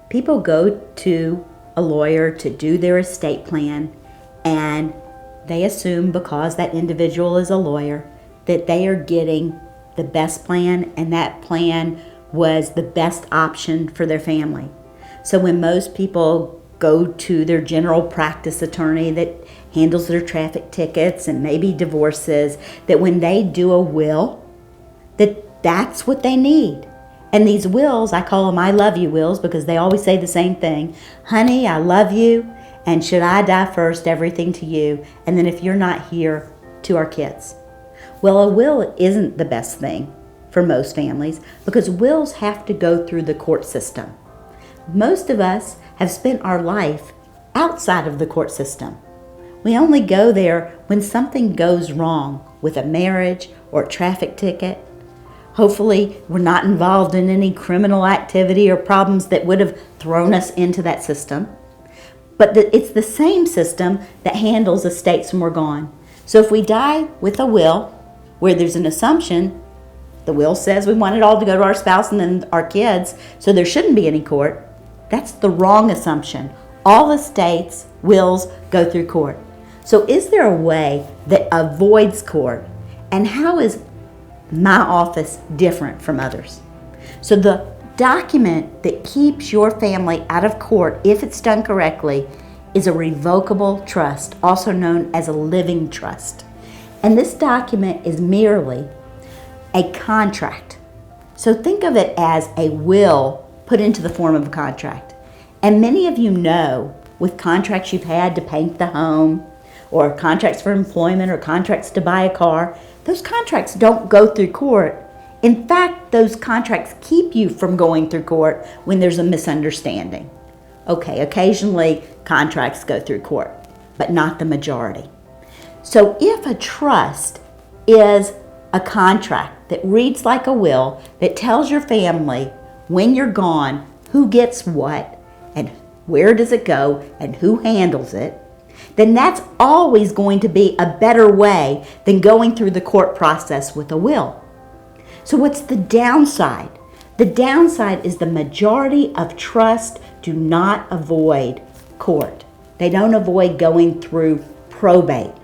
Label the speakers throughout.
Speaker 1: People go to a lawyer to do their estate plan, and they assume because that individual is a lawyer that they are getting the best plan, and that plan was the best option for their family. So when most people go to their general practice attorney that handles their traffic tickets and maybe divorces, that when they do a will, that's what they need. And these wills, I call them I love you wills, because they always say the same thing. Honey, I love you, and should I die first, everything to you, and then if you're not here, to our kids. Well, a will isn't the best thing for most families because wills have to go through the court system. Most of us have spent our life outside of the court system. We only go there when something goes wrong with a marriage or a traffic ticket. Hopefully, we're not involved in any criminal activity or problems that would have thrown us into that system. But it's the same system that handles estates when we're gone. So if we die with a will, where there's an assumption, the will says we want it all to go to our spouse and then our kids, so there shouldn't be any court. That's the wrong assumption. All estates, wills go through court. So is there a way that avoids court? And how is my office different from others? So the document that keeps your family out of court, if it's done correctly, is a revocable trust, also known as a living trust. And this document is merely a contract. So think of it as a will put into the form of a contract. And many of you know, with contracts you've had to paint the home, or contracts for employment, or contracts to buy a car, those contracts don't go through court. In fact, those contracts keep you from going through court when there's a misunderstanding. Okay, occasionally contracts go through court, but not the majority. So if a trust is a contract that reads like a will, that tells your family when you're gone who gets what and where does it go and who handles it, then that's always going to be a better way than going through the court process with a will. So what's the downside? The downside is the majority of trusts do not avoid court. They don't avoid going through probate.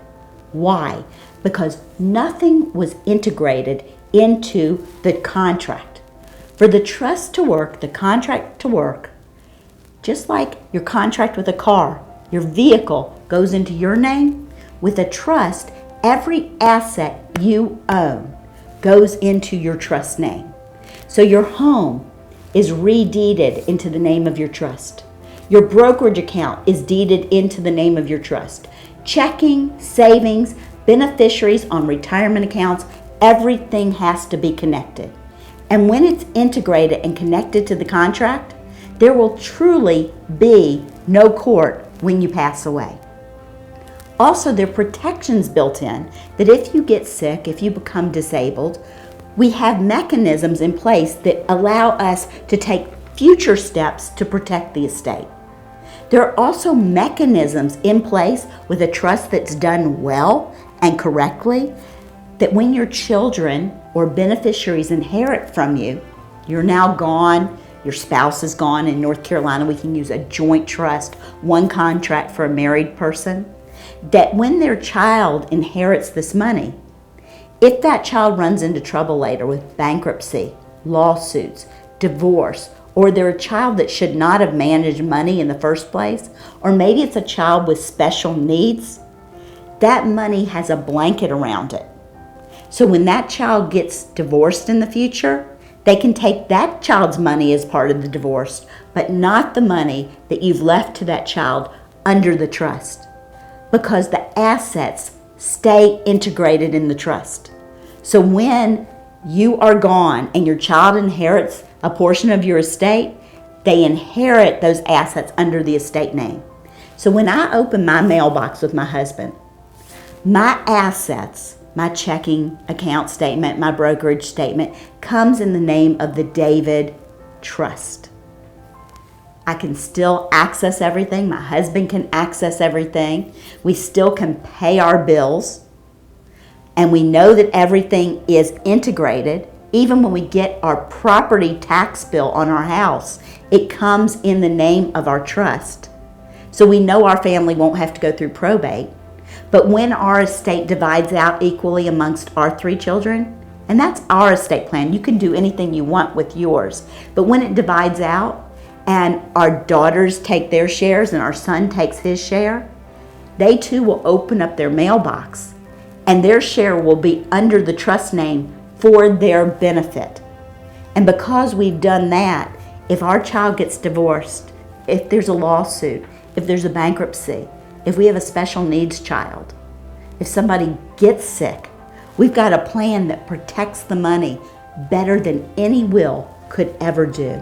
Speaker 1: Why? Because nothing was integrated into the contract. For the trust to work, the contract to work, just like your contract with a car, your vehicle goes into your name. With a trust, every asset you own goes into your trust name. So your home is redeeded into the name of your trust. Your brokerage account is deeded into the name of your trust. Checking, savings, beneficiaries on retirement accounts, everything has to be connected. And when it's integrated and connected to the contract, there will truly be no court when you pass away. Also, there are protections built in that if you get sick, if you become disabled, we have mechanisms in place that allow us to take future steps to protect the estate. There are also mechanisms in place with a trust that's done well and correctly, that when your children or beneficiaries inherit from you, you're now gone, your spouse is gone. In North Carolina, we can use a joint trust, one contract for a married person, that when their child inherits this money, if that child runs into trouble later with bankruptcy, lawsuits, divorce, or they're a child that should not have managed money in the first place, or maybe it's a child with special needs, that money has a blanket around it. So when that child gets divorced in the future, they can take that child's money as part of the divorce, but not the money that you've left to that child under the trust, because the assets stay integrated in the trust. So when you are gone and your child inherits a portion of your estate, they inherit those assets under the estate name. So when I open my mailbox with my husband, my assets, my checking account statement, my brokerage statement, comes in the name of the David Trust. I can still access everything. My husband can access everything. We still can pay our bills. And we know that everything is integrated. Even when we get our property tax bill on our house, it comes in the name of our trust. So we know our family won't have to go through probate. But when our estate divides out equally amongst our 3 children, and that's our estate plan, you can do anything you want with yours. But when it divides out and our daughters take their shares and our son takes his share, they too will open up their mailbox and their share will be under the trust name for their benefit. And because we've done that, if our child gets divorced, if there's a lawsuit, if there's a bankruptcy, if we have a special needs child, if somebody gets sick, we've got a plan that protects the money better than any will could ever do.